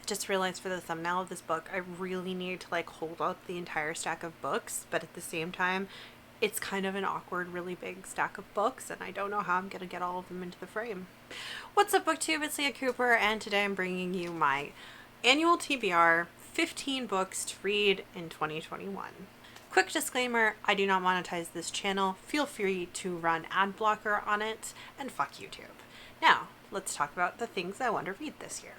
just realized for the thumbnail of this book, I really need to like hold up the entire stack of books, but at the same time, it's kind of an awkward, really big stack of books, and I don't know how I'm going to get all of them into the frame. What's up, booktube? It's Leah Cooper, and today I'm bringing you my annual TBR 15 books to read in 2021. Quick disclaimer, I do not monetize this channel. Feel free to run ad blocker on it, and fuck YouTube. Now, let's talk about the things I want to read this year.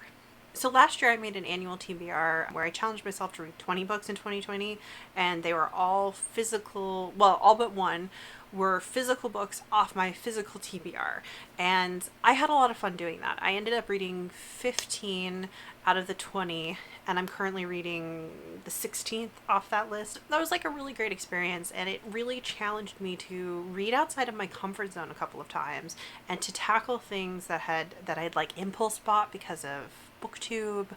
So last year I made an annual TBR where I challenged myself to read 20 books in 2020, and they were all physical, well, all but one were physical books off my physical TBR, and I had a lot of fun doing that. I ended up reading 15 out of the 20, and I'm currently reading the 16th off that list. That was like a really great experience, and it really challenged me to read outside of my comfort zone a couple of times and to tackle things that I'd like impulse bought because of booktube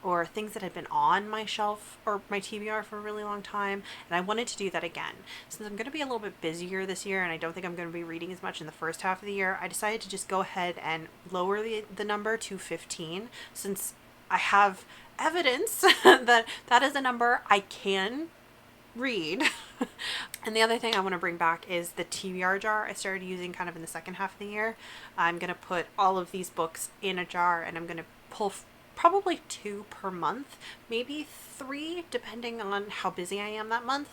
or things that had been on my shelf or my TBR for a really long time, and I wanted to do that again. Since I'm going to be a little bit busier this year and I don't think I'm going to be reading as much in the first half of the year, I decided to just go ahead and lower the number to 15, since I have evidence that that is a number I can read. And the other thing I want to bring back is the TBR jar I started using kind of in the second half of the year. I'm going to put all of these books in a jar, and I'm going to pull probably 2 per month, maybe 3 depending on how busy I am that month,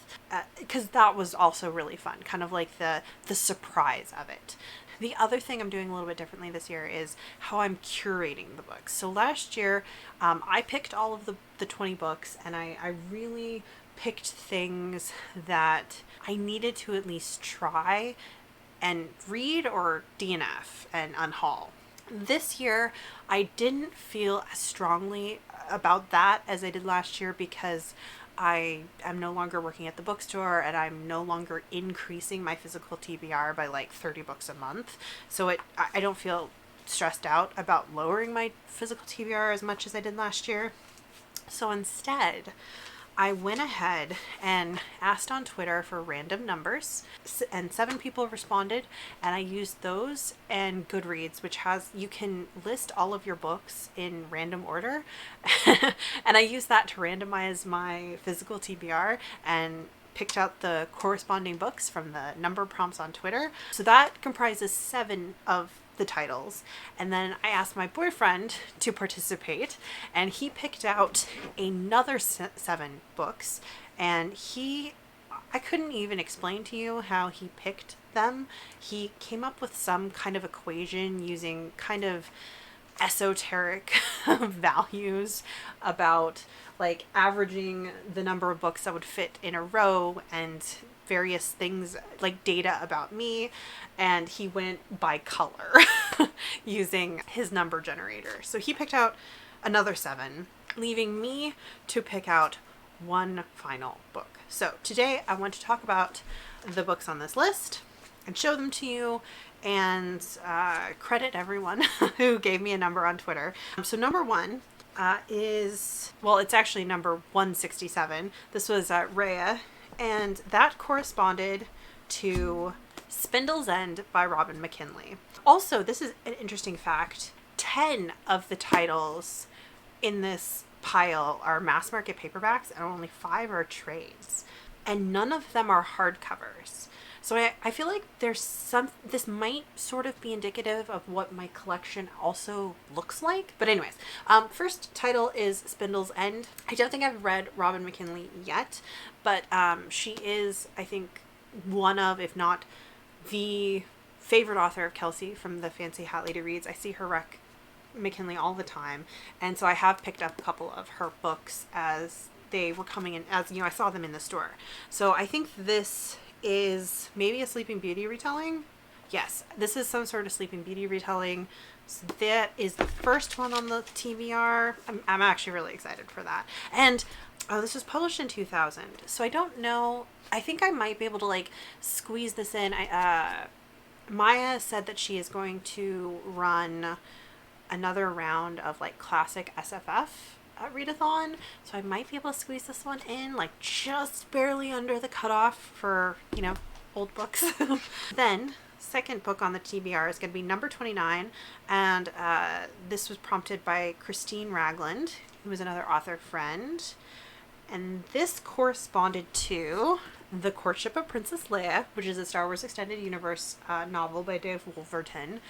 because that was also really fun, kind of like the surprise of it. The other thing I'm doing a little bit differently this year is how I'm curating the books. So last year I picked all of the 20 books, and I really picked things that I needed to at least try and read or DNF and unhaul. This year, I didn't feel as strongly about that as I did last year, because I am no longer working at the bookstore and I'm no longer increasing my physical TBR by like 30 books a month. So I don't feel stressed out about lowering my physical TBR as much as I did last year. So instead, I went ahead and asked on Twitter for random numbers, and 7 people responded, and I used those and Goodreads, which you can list all of your books in random order. And I used that to randomize my physical TBR and picked out the corresponding books from the number prompts on Twitter. So that comprises 7 of the titles. And then I asked my boyfriend to participate, and he picked out another 7 books, and I couldn't even explain to you how he picked them. He came up with some kind of equation using kind of esoteric values about like averaging the number of books that would fit in a row and various things like data about me, and he went by color using his number generator. So he picked out another 7, leaving me to pick out one final book. So today I want to talk about the books on this list and show them to you, and credit everyone who gave me a number on Twitter. So number 1 is, well, it's actually number 167. This was Rhea, and that corresponded to Spindle's End by Robin McKinley. Also, this is an interesting fact. 10 of the titles in this pile are mass market paperbacks, and only 5 are trades. And none of them are hardcovers. So I feel like this might sort of be indicative of what my collection also looks like. But anyways, first title is Spindle's End. I don't think I've read Robin McKinley yet, but she is, I think, one of, if not the favorite author of Kelsey from the Fancy Hat Lady Reads. I see her rec McKinley all the time, and so I have picked up a couple of her books as they were coming in, as I saw them in the store. So I think this is maybe a Sleeping Beauty retelling. Yes, this is some sort of Sleeping Beauty retelling. So that is the first one on the TBR. I'm actually really excited for that. And this was published in 2000, so I don't know. I think I might be able to like squeeze this in. Maya said that she is going to run another round of like classic SFF readathon, so I might be able to squeeze this one in, like just barely under the cutoff for old books. Then second book on the TBR is going to be number 29, and this was prompted by Christine Ragland, who was another author friend. And this corresponded to The Courtship of Princess Leia, which is a Star Wars Extended Universe novel by Dave Wolverton.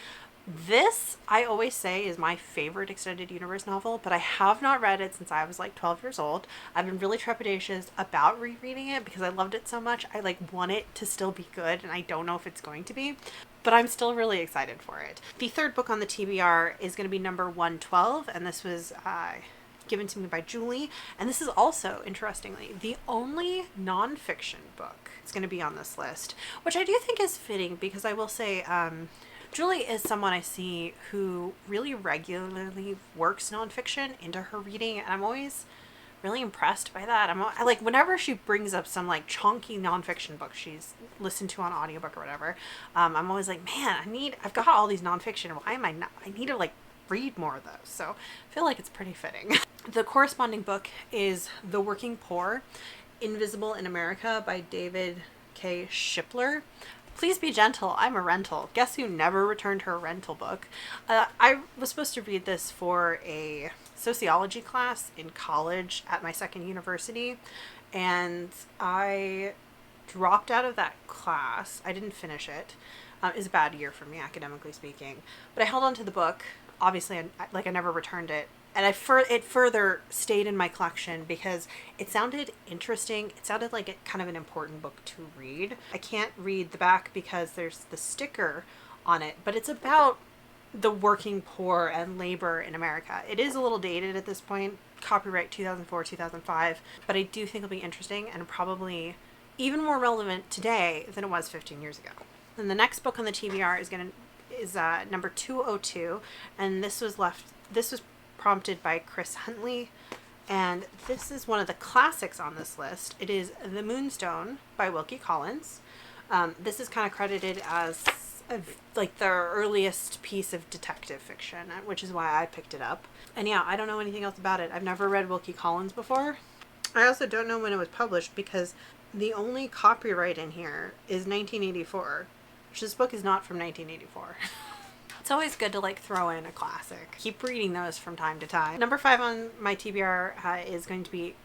This, I always say, is my favorite Extended Universe novel, but I have not read it since I was like 12 years old. I've been really trepidatious about rereading it because I loved it so much. I like want it to still be good, and I don't know if it's going to be, but I'm still really excited for it. The third book on the TBR is going to be number 112, and this was given to me by Julie. And this is also, interestingly, the only nonfiction book that's going to be on this list, which I do think is fitting because I will say, Julie is someone I see who really regularly works nonfiction into her reading, and I'm always really impressed by that. I like whenever she brings up some like chunky nonfiction book she's listened to on audiobook or whatever, I'm always like, man, I've got all these nonfiction. Why am I not? I need to like read more of those. So I feel like it's pretty fitting. The corresponding book is The Working Poor, Invisible in America by David K. Shipler. Please be gentle. I'm a rental. Guess who never returned her rental book? I was supposed to read this for a sociology class in college at my second university, and I dropped out of that class. I didn't finish it. It was a bad year for me, academically speaking. But I held on to the book. Obviously, I never returned it. And it further stayed in my collection because it sounded interesting. It sounded like kind of an important book to read. I can't read the back because there's the sticker on it, but it's about the working poor and labor in America. It is a little dated at this point, copyright 2004, 2005, but I do think it'll be interesting and probably even more relevant today than it was 15 years ago. And the next book on the TBR is number 202, and this was prompted by Chris Huntley, and this is one of the classics on this list. It is The Moonstone by Wilkie Collins. This is kind of credited as like the earliest piece of detective fiction, which is why I picked it up. And yeah, I don't know anything else about it. I've never read Wilkie Collins before. I also don't know when it was published because the only copyright in here is 1984, which this book is not from 1984. It's always good to like throw in a classic. Keep reading those from time to time. Number 5 on my TBR is going to be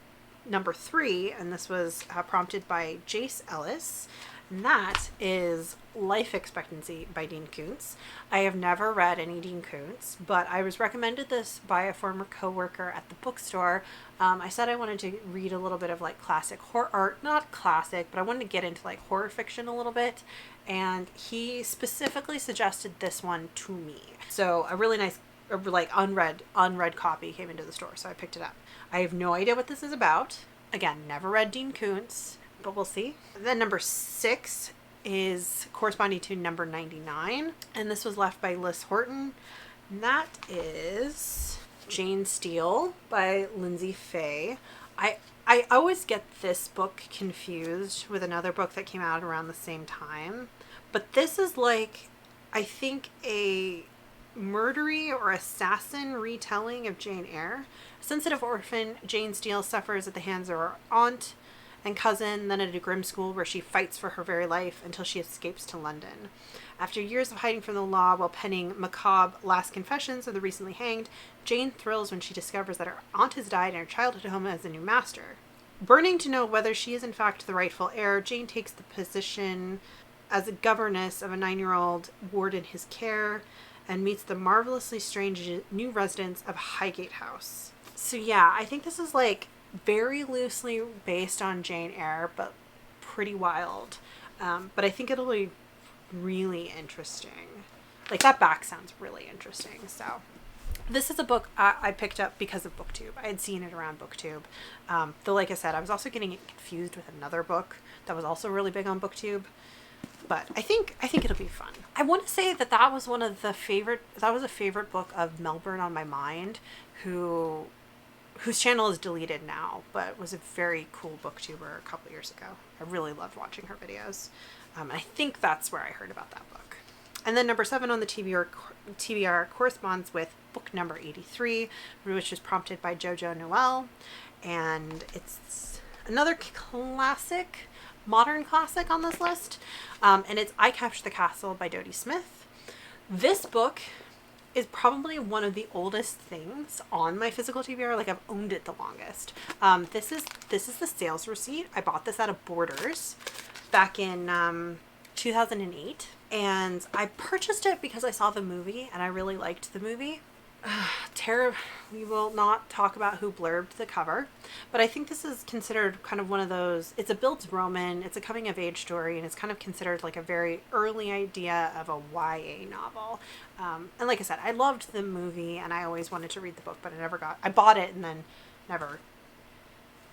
number 3, and this was prompted by Jace Ellis, and that is Life Expectancy by Dean Koontz. I have never read any Dean Koontz, but I was recommended this by a former coworker at the bookstore. I said I wanted to read a little bit of like classic horror, or not classic, but I wanted to get into like horror fiction a little bit, and he specifically suggested this one to me. So a really nice, like unread copy came into the store, so I picked it up. I have no idea what this is about. Again, never read Dean Koontz, but we'll see. Then number 6 is corresponding to number 99, and this was left by Liz Horton, and that is Jane Steele by Lindsay Fay. I always get this book confused with another book that came out around the same time, but this is like, I think, a murdery or assassin retelling of Jane Eyre. A sensitive orphan, Jane Steele suffers at the hands of her aunt and cousin, then at a grim school where she fights for her very life until she escapes to London. After years of hiding from the law while penning macabre last confessions of the recently hanged, Jane thrills when she discovers that her aunt has died and her childhood home has a new master. Burning to know whether she is in fact the rightful heir, Jane takes the position as a governess of a 9-year-old ward in his care and meets the marvelously strange new residents of Highgate House. So yeah, I think this is like very loosely based on Jane Eyre, but pretty wild. But I think it'll be really interesting. Like, that back sounds really interesting. So this is a book I picked up because of BookTube. I had seen it around BookTube. Though, like I said, I was also getting it confused with another book that was also really big on BookTube. But I think it'll be fun. I want to say that was a favorite book of Melbourne on My Mind, whose channel is deleted now, but was a very cool booktuber a couple years ago. I really loved watching her videos. I think that's where I heard about that book. And then number 7 on the TBR corresponds with book number 83, which was prompted by Jojo Noel. And it's another classic, modern classic on this list, and it's I Captured the Castle by Dodie Smith. This book is probably one of the oldest things on my physical TBR. Like, I've owned it the longest. This is the sales receipt. I bought this at a Borders back in 2008, and I purchased it because I saw the movie and I really liked the movie. We will not talk about who blurbed the cover, but I think this is considered kind of one of those, it's a Bild's Roman, it's a coming of age story, and it's kind of considered like a very early idea of a YA novel. And like I said, I loved the movie and I always wanted to read the book, but I bought it and then never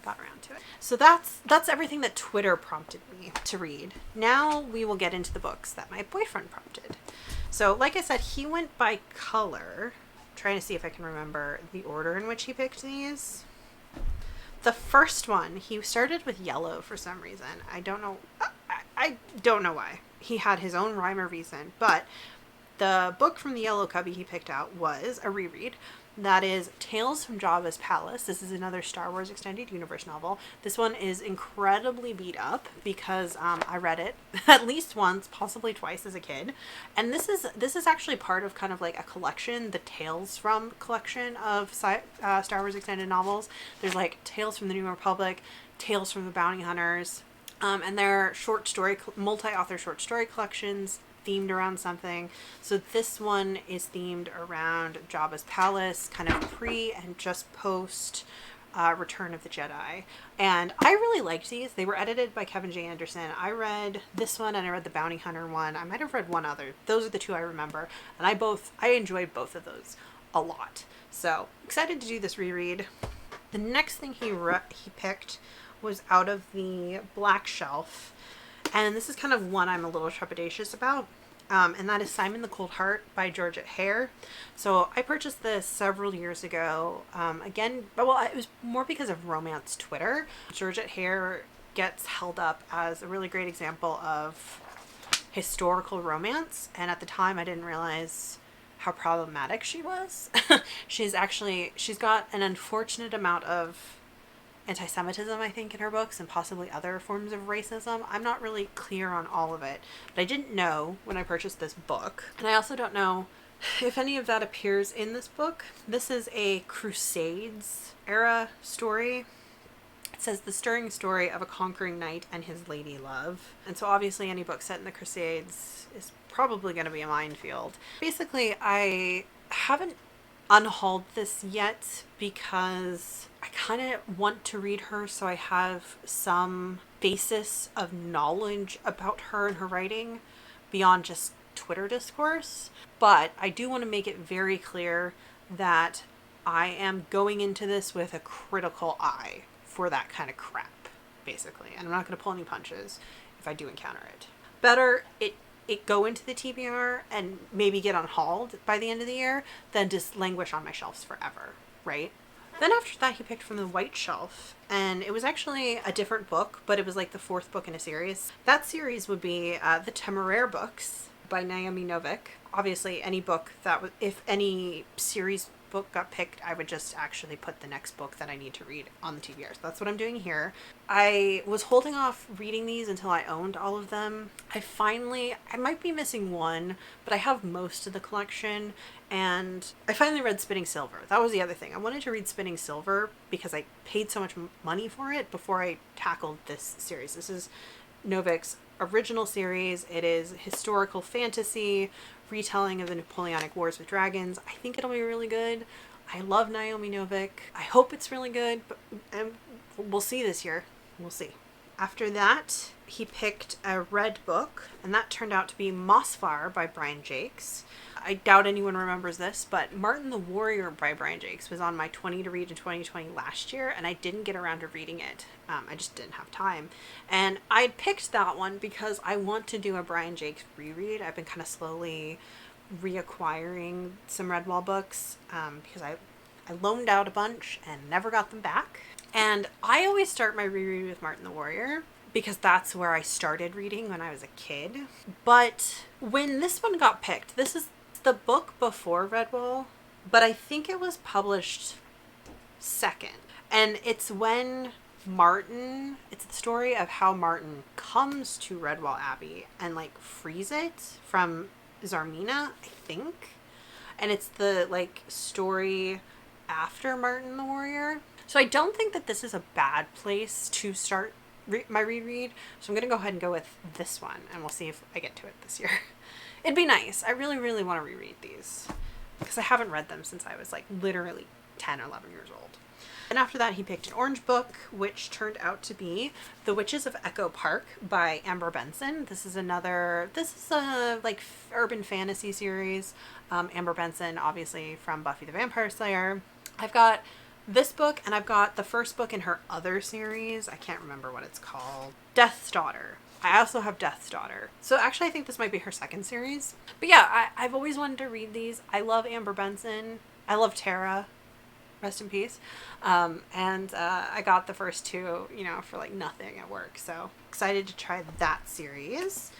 got around to it. So that's everything that Twitter prompted me to read. Now we will get into the books that my boyfriend prompted. So like I said, he went by color. Trying to see if I can remember the order in which he picked these. The first one, he started with yellow for some reason. I don't know why. He had his own rhyme or reason, but the book from the yellow cubby he picked out was a reread. That is Tales from Jabba's Palace. This is another Star Wars Extended Universe novel. This one is incredibly beat up because I read it at least once, possibly twice as a kid. And this is actually part of kind of like a collection, the Tales from collection of Star Wars Extended novels. There's like Tales from the New Republic, Tales from the Bounty Hunters, and they're multi-author short story collections themed around something. So this one is themed around Jabba's palace, kind of pre and just post Return of the Jedi. And I really liked these. They were edited by Kevin J. Anderson. I read this one and I read the Bounty Hunter one. I might have read one other. Those are the two I remember. And I enjoyed both of those a lot. So excited to do this reread. The next thing he picked was out of the Black Shelf. And this is kind of one I'm a little trepidatious about. And that is Simon the Cold Heart by Georgette Hare. So I purchased this several years ago. It was more because of romance Twitter. Georgette Hare gets held up as a really great example of historical romance. And at the time I didn't realize how problematic she was. She's got an unfortunate amount of anti-Semitism, I think, in her books, and possibly other forms of racism. I'm not really clear on all of it, but I didn't know when I purchased this book. And I also don't know if any of that appears in this book. This is a Crusades era story. It says the stirring story of a conquering knight and his lady love. And so obviously any book set in the Crusades is probably going to be a minefield. Basically, I haven't unhauled this yet because I kind of want to read her so I have some basis of knowledge about her and her writing beyond just Twitter discourse. But I do want to make it very clear that I am going into this with a critical eye for that kind of crap, basically. And I'm not going to pull any punches if I do encounter it. Better it go into the TBR and maybe get unhauled by the end of the year than just languish on my shelves forever, right? Then after that, he picked from the White Shelf, and it was actually a different book, but it was like the fourth book in a series. That series would be the TBR Books by Naomi Novik. Obviously, if any series book got picked, I would just actually put the next book that I need to read on the TBR. So that's what I'm doing here. I was holding off reading these until I owned all of them. I might be missing one, but I have most of the collection, and I finally read Spinning Silver. That was the other thing. I wanted to read Spinning Silver because I paid so much money for it before I tackled this series. This is Novik's original series. It is historical fantasy, retelling of the Napoleonic Wars with dragons. I think it'll be really good. I love Naomi Novik. I hope it's really good, but we'll see this year. We'll see. After that, he picked a red book, and that turned out to be Mossflower by Brian Jakes. I doubt anyone remembers this, but Martin the Warrior by Brian Jakes was on my 20 to read in 2020 last year, and I didn't get around to reading it. I just didn't have time. And I picked that one because I want to do a Brian Jakes reread. I've been kind of slowly reacquiring some Redwall books because I loaned out a bunch and never got them back. And I always start my reread with Martin the Warrior because that's where I started reading when I was a kid. But when this one got picked, this is the book before Redwall, but I think it was published second. And it's when Martin, it's the story of how Martin comes to Redwall Abbey and like frees it from Zarmina, I think. And it's the like story after Martin the Warrior. So I don't think that this is a bad place to start my reread. So I'm going to go ahead and go with this one, and we'll see if I get to it this year. It'd be nice. I really, really want to reread these because I haven't read them since I was like literally 10 or 11 years old. And after that, he picked an orange book, which turned out to be The Witches of Echo Park by Amber Benson. This is a like urban fantasy series. Amber Benson, obviously from Buffy the Vampire Slayer. I've got this book, and I've got the first book in her other series. I can't remember what it's called. Death's Daughter. I also have Death's Daughter. So actually, I think this might be her second series. But yeah, I've always wanted to read these. I love Amber Benson. I love Tara. Rest in peace. I got the first two, for like nothing at work. So excited to try that series.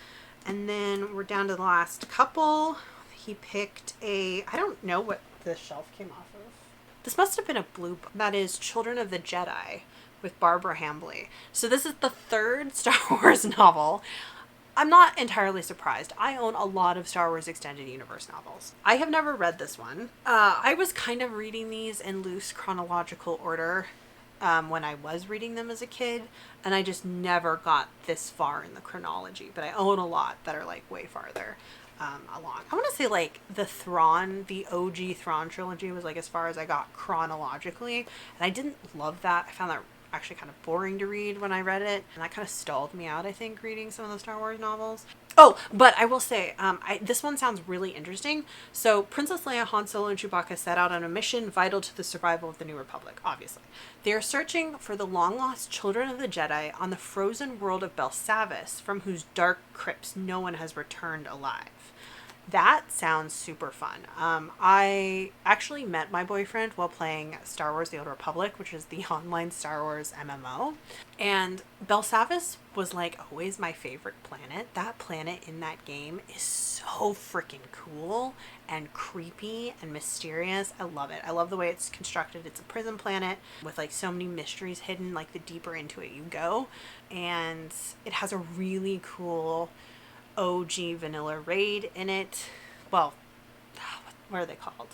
And then we're down to the last couple. He picked I don't know what the shelf came off of. This must have been a blue book. That is Children of the Jedi with Barbara Hambly. So this is the third Star Wars novel. I'm not entirely surprised. I own a lot of Star Wars Extended Universe novels. I have never read this one. I was kind of reading these in loose chronological order when I was reading them as a kid, and I just never got this far in the chronology. But I own a lot that are like way farther along. I want to say like the OG Thrawn trilogy was like as far as I got chronologically, and I didn't love that. I found that actually kind of boring to read when I read it, and that kind of stalled me out, I think, reading some of the Star Wars novels. Oh, but I will say, this one sounds really interesting. So Princess Leia, Han Solo, and Chewbacca set out on a mission vital to the survival of the New Republic, obviously. They are searching for the long-lost children of the Jedi on the frozen world of Belsavis, from whose dark crypts no one has returned alive. That sounds super fun. I actually met my boyfriend while playing Star Wars The Old Republic, which is the online Star Wars MMO. And Belsavis was like always my favorite planet. That planet in that game is so freaking cool and creepy and mysterious. I love it. I love the way it's constructed. It's a prison planet with like so many mysteries hidden, like the deeper into it you go. And it has a really cool OG vanilla raid in it. Well, what are they called?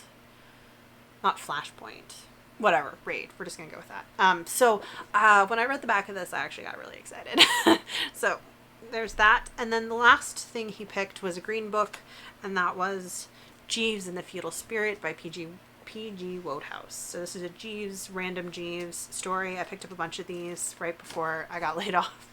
Not Flashpoint. Whatever, raid. We're just gonna go with that. So when I read the back of this, I actually got really excited. So there's that. And then the last thing he picked was a green book, and that was Jeeves and the Feudal Spirit by P.G. Wodehouse. So this is a random Jeeves story. I picked up a bunch of these right before I got laid off.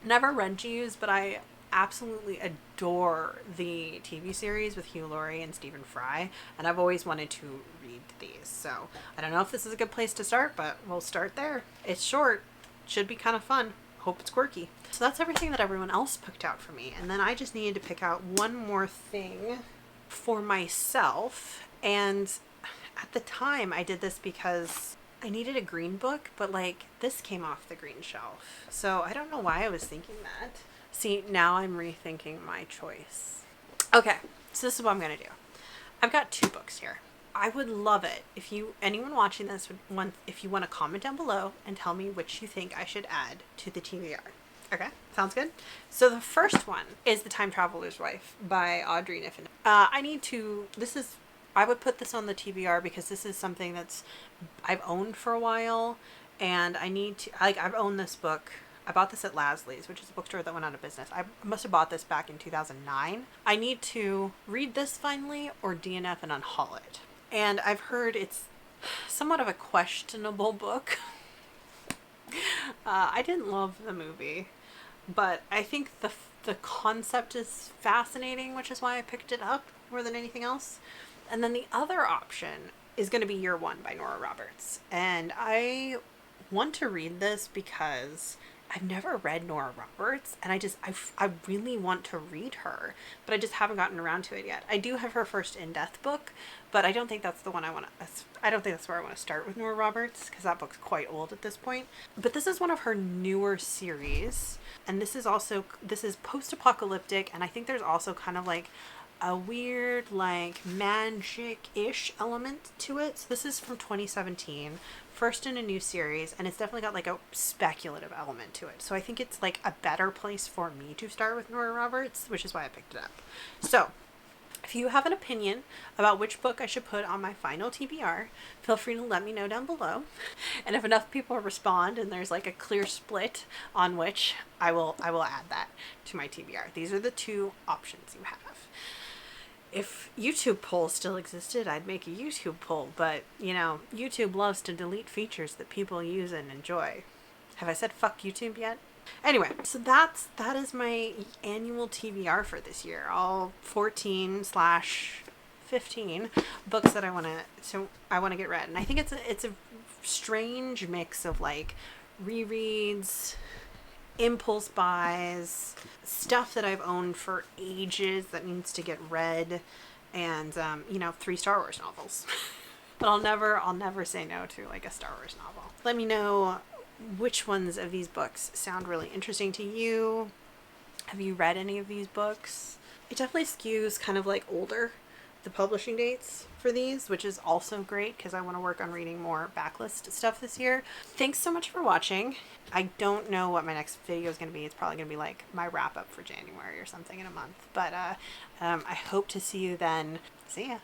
Never read Jeeves, but I absolutely adore the TV series with Hugh Laurie and Stephen Fry, and I've always wanted to read these. So I don't know if this is a good place to start, but we'll start there. It's short, should be kind of fun. Hope it's quirky. So that's everything that everyone else picked out for me, and then I just needed to pick out one more thing for myself. And at the time I did this because I needed a green book, but like this came off the green shelf, so I don't know why I was thinking that. See, now I'm rethinking my choice. Okay, so this is what I'm going to do. I've got two books here. I would love it if anyone watching this if you want to comment down below and tell me which you think I should add to the TBR. Okay, sounds good? So the first one is The Time Traveler's Wife by Audrey Niffen. I would put this on the TBR because this is something I've owned for a while, and I've owned this book. I bought this at Lasley's, which is a bookstore that went out of business. I must have bought this back in 2009. I need to read this finally or DNF and unhaul it. And I've heard it's somewhat of a questionable book. I didn't love the movie, but I think the concept is fascinating, which is why I picked it up more than anything else. And then the other option is going to be Year One by Nora Roberts. And I want to read this because I've never read Nora Roberts, and I really want to read her, but I just haven't gotten around to it yet. I do have her first In Death book, but I don't think that's the one I want to. I don't think that's where I want to start with Nora Roberts, because that book's quite old at this point. But this is one of her newer series, and this is post-apocalyptic, and I think there's also kind of like a weird, like, magic-ish element to it. So this is from 2017, first in a new series, and it's definitely got, like, a speculative element to it. So I think it's, like, a better place for me to start with Nora Roberts, which is why I picked it up. So if you have an opinion about which book I should put on my final TBR, feel free to let me know down below. And if enough people respond and there's like a clear split on which, I will add that to my TBR. These are the two options you have. If YouTube polls still existed, I'd make a YouTube poll, but you know, YouTube loves to delete features that people use and enjoy. Have I said fuck YouTube yet? Anyway, so that is my annual TBR for this year. All 14/15 books that I want to get read. And I think it's a strange mix of like rereads, impulse buys, stuff that I've owned for ages that needs to get read, and you know, 3 Star Wars novels. But I'll never say no to like a Star Wars novel. Let me know which ones of these books sound really interesting to you. Have you read any of these books? It definitely skews kind of like older, the publishing dates for these, which is also great because I want to work on reading more backlist stuff this year. Thanks so much for watching. I don't know what my next video is going to be. It's probably going to be like my wrap up for January or something in a month. But I hope to see you then. See ya.